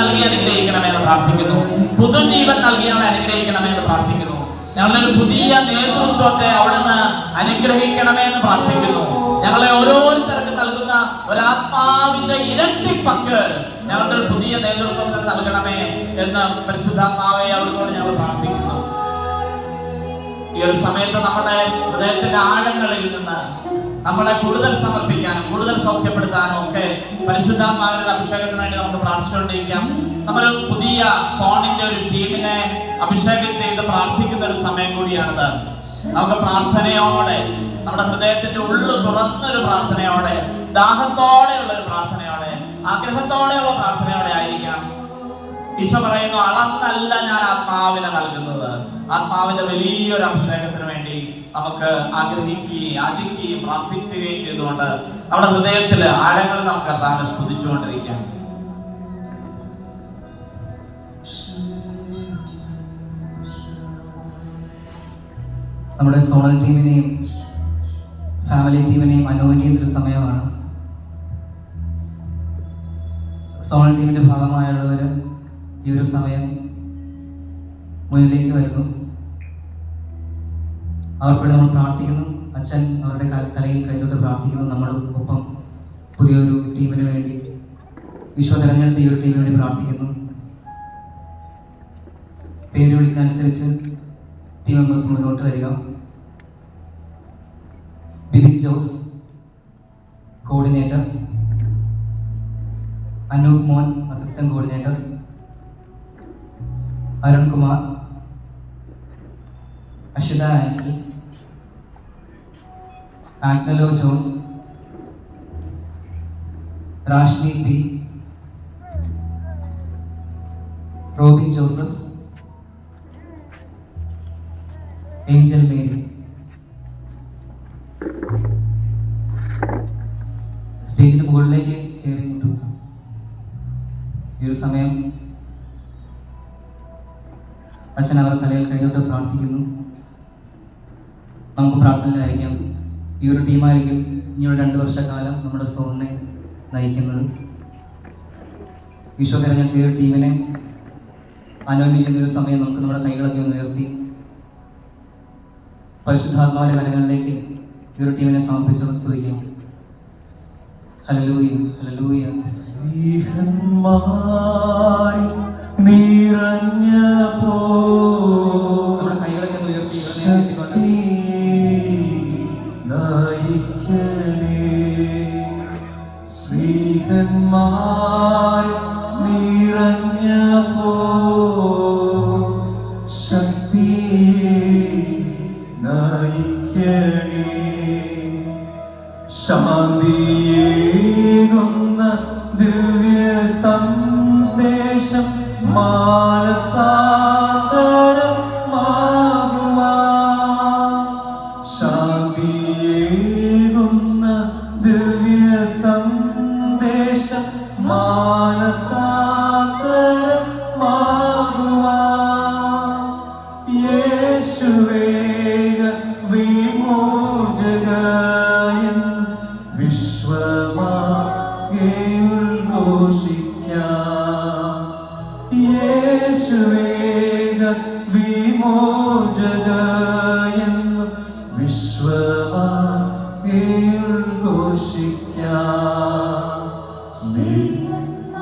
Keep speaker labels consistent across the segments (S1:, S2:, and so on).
S1: നൽകി അനുഗ്രഹിക്കണമെന്ന് പ്രാർത്ഥിക്കുന്നു. പുതുജീവൻ നൽകി ഞങ്ങളെ അനുഗ്രഹിക്കണമെന്ന് പ്രാർത്ഥിക്കുന്നു. ഞങ്ങളൊരു പുതിയ നേതൃത്വത്തെ അവിടുന്ന് അനുഗ്രഹിക്കണമെന്ന് പ്രാർത്ഥിക്കുന്നു. ഞങ്ങളെ ഓരോരുത്തർക്കും നൽകുന്ന ഒരാത്മാവിന്റെ ഇരട്ടി പങ്ക് ഞങ്ങളുടെ ഒരു പുതിയ നേതൃത്വത്തിന് നൽകണമേ എന്ന് പരിശുദ്ധാത്മാവെ അവിടുത്തോട് ഞങ്ങൾ പ്രാർത്ഥിക്കുന്നു. ഈ ഒരു സമയത്ത് നമ്മുടെ ഹൃദയത്തിന്റെ ആഴങ്ങളിൽ നിന്ന് നമ്മളെ കൂടുതൽ സമർപ്പിക്കാനും കൂടുതൽ സൗഖ്യപ്പെടുത്താനും ഒക്കെ പരിശുദ്ധാത്മാവിന്റെ അഭിഷേകത്തിന് വേണ്ടി നമുക്ക് പ്രാർത്ഥിച്ചുകൊണ്ടിരിക്കാം. നമ്മളൊരു പുതിയ സോണിന്റെ ഒരു ടീമിനെ അഭിഷേകം ചെയ്ത് പ്രാർത്ഥിക്കുന്ന ഒരു സമയം കൂടിയാണിത്. നമുക്ക് പ്രാർത്ഥനയോടെ, നമ്മുടെ ഹൃദയത്തിന്റെ ഉള്ളു തുറന്നൊരു പ്രാർത്ഥനയോടെ, ദാഹത്തോടെയുള്ള ഒരു പ്രാർത്ഥനയോടെ, ആഗ്രഹത്തോടെയുള്ള പ്രാർത്ഥനയോടെ ആയിരിക്കാം. ഈശോ പറയുന്നു, അളന്നല്ല ഞാൻ ആത്മാവിനെ നൽകുന്നത്. ആത്മാവിന്റെ വലിയൊരു അഭിഷേകത്തിന് വേണ്ടി നമുക്ക് ആഗ്രഹിക്കുകയും യാചിക്കുകയും പ്രാർത്ഥിക്കുകയും ചെയ്തുകൊണ്ട് നമ്മുടെ ഹൃദയത്തില് ആഴങ്ങളിൽ നമുക്ക് കർത്താവിനെ സ്തുതിച്ചുകൊണ്ടിരിക്കാം.
S2: നമ്മുടെ സോണൽ ടീമിനെയും ഫാമിലി ടീമിനെയും അനുകൂലിക്കുന്ന ഒരു സമയമാണ്. സോണൽ ടീമിന്റെ ഭാഗമായുള്ളവർ ഈ ഒരു സമയം മുന്നിലേക്ക് വരുന്നു. അവർക്കൂടെ നമ്മൾ പ്രാർത്ഥിക്കുന്നു. അച്ഛൻ അവരുടെ തലയിൽ കൈതൊട്ട് പ്രാർത്ഥിക്കുന്നു. നമ്മളും ഒപ്പം പുതിയൊരു ടീമിന് വേണ്ടി, ഈശോ തിരഞ്ഞെടുത്ത ഈ ഒരു ടീമിന് വേണ്ടി പ്രാർത്ഥിക്കുന്നു. പേര് വിളിക്കുന്ന അനുസരിച്ച് ടീം മെമ്പേഴ്സ് മുന്നോട്ട് വരിക. ബിബി Jose coordinator, Anoop Mon assistant coordinator, Arun Kumar, Ashitha Ancy, Agnelo John, Rashmi P, Robin Joseph, Angel Mary. സ്റ്റേജിന് മുകളിലേക്ക് കയറി നിൽക്കുന്നു. ഈ ഒരു സമയം അച്ഛൻ അവർ തലയിൽ കൈതൊട്ട് പ്രാർത്ഥിക്കുന്നു. നമുക്ക് പ്രാർത്ഥനയിലായിരിക്കാം. ഈ ഒരു ടീമായിരിക്കും ഇനിയുള്ള 2 വർഷക്കാലം നമ്മുടെ സോണിനെ നയിക്കുന്നത്. ഈശോ തിരഞ്ഞെടുത്ത ഈ ഒരു ടീമിനെ അനുഗമിക്കുന്ന ഒരു സമയം നമുക്ക് നമ്മുടെ കൈകളൊക്കെ ഒന്ന് ഉയർത്തി പരിശുദ്ധാത്മാവിന്റെ കരങ്ങളിലേക്ക് ഈ ഒരു ടീമിനെ സമർപ്പിച്ചുകൊണ്ട് സ്തുതിക്കാം. Hallelujah, hallelujah.
S3: സ്നേഹമായി നിറഞ്ഞപ്പോ
S2: നമ്മുടെ കൈകളൊക്കെ ഒന്ന് ഉയർത്തി
S3: സ്നേഹമായി നിറഞ്ഞപ്പോ ശക്തി നയിക്കണേ. ശാന്തിയേകുന്ന ദിവ്യ സന്ദേശം മാനസാന്തരമാകുവാൻ. ശാന്തിയേകുന്ന ദിവ്യ സന്ദേശം മാനസാന്തരമാകുവാൻ. യേശുവേഗ വിമോചകൻ വിശ്വമാകെ ഉദ്ഘോഷിക്കാം. യേശുവേഗ വിമോചകൻ വിശ്വമാകെ ഉദ്ഘോഷിക്കാം. സ്നേഹമായി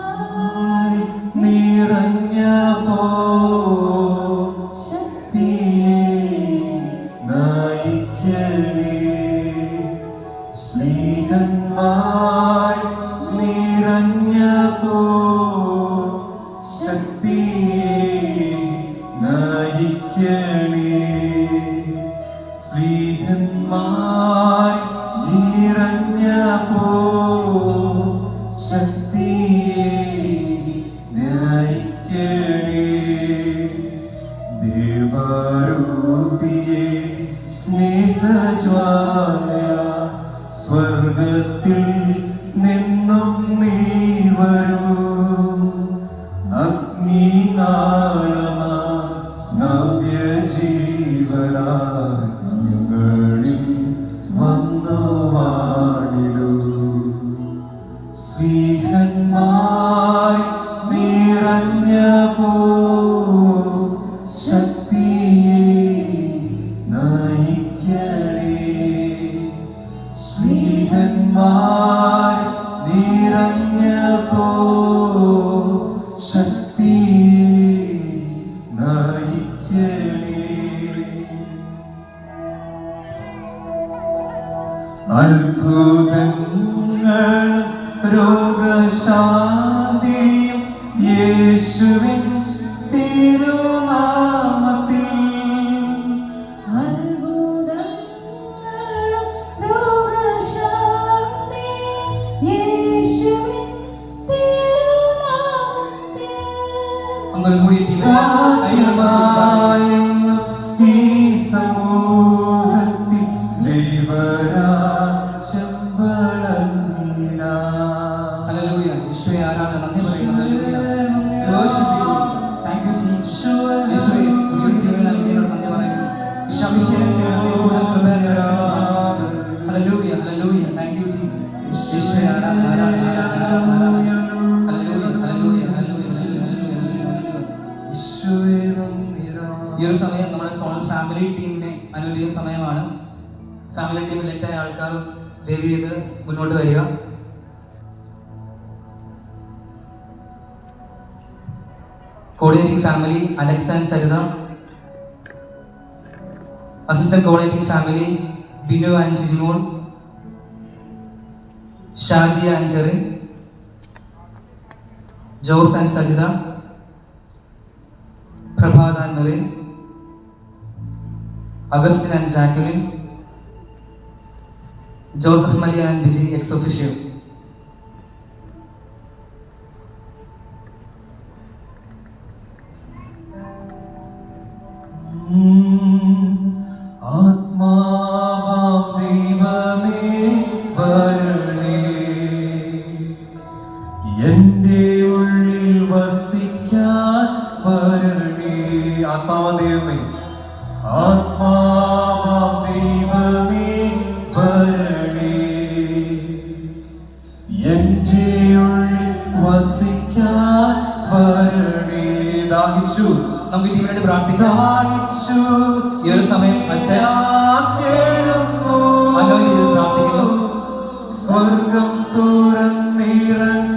S3: നിറഞ്ഞപ്പോ ശക്തി നയിക്കണേ. സ്നേഹമായി നിറഞ്ഞപ്പോ ശക്തി നയിക്കണേ. നിറഞ്ഞപ്പോ ശക്തിയെ നയിക്കണേ. സ്നേഹന്മാർ നിറഞ്ഞപ്പോ ശക്തിയെ നയിക്കണേ. അത്ഭുതങ്ങൾ രോഗശാന്തിയും യേശുവിൻ തിരുനാമത്തിൽ.
S4: അത്ഭുതങ്ങളും രോഗശാന്തിയും യേശുവിൻ തിരുനാമത്തിൽ.
S2: കൂടി
S3: സത്യമായെന്നു ഈ സമൂഹത്തിൽ ദൈവരാജ്യം വളർന്നിടാം.
S2: ഹല്ലേലൂയ. യേശുവേ ആരാധന, നന്ദി പറയുന്നു. Hallelujah. worship you. Thank you Jesus. യേശുവേ പുതിയൊരു ടീമിനെ നൽകിയതിനോട് നന്ദി പറയുന്നു. യേശു അഭിഷേകം ചെയ്യണമേ, കൂടുതൽ കൃപ നിറയണമേ. Hallelujah, hallelujah. Thank you Jesus. യേശുവേ ആരാധന, ആരാധന, ആരാധന, ആരാധന, ആരാധന. Hallelujah, hallelujah, hallelujah, hallelujah. ഈ ഒരു സമയം നമ്മുടെ ഫാമിലി ടീമിനെ അനുകൂലിക്കുന്ന സമയമാണ്. ഫാമിലി ടീമിൽ ലെറ്റായ ആൾക്കാർ ദയവ് ചെയ്ത് മുന്നോട്ട് വരിക. Coordinating family Alex and Saritha. Assistant coordinating family Binu and Shijimol, Shaji and Cherin, Jose and Sajitha, Prabhat and Merin, Augustine and Jacqueline, Joseph Mallya and Biji ex officio.
S3: ആത്മാവാം ദൈവമേ വരണേ, എന്റെ ഉള്ളിൽ വസിക്കാൻ വരണേ. ആത്മാവാം ദൈവമേ, ആത്മാവാം ദൈവമേ വരണേ, എന്റെ ഉള്ളിൽ വസിക്കാൻ വരണേ. ദാഹിച്ചു,
S2: നമുക്ക് ഇതിനു വേണ്ടി പ്രാർത്ഥിക്കാം.
S3: ദാഹിച്ചു
S2: ഈ ഒരു സമയം അച്ഛൻ
S3: കേളുന്നു,
S2: പ്രാർത്ഥിക്കുന്നു.
S3: സ്വർഗം തുറന്നിറങ്ങി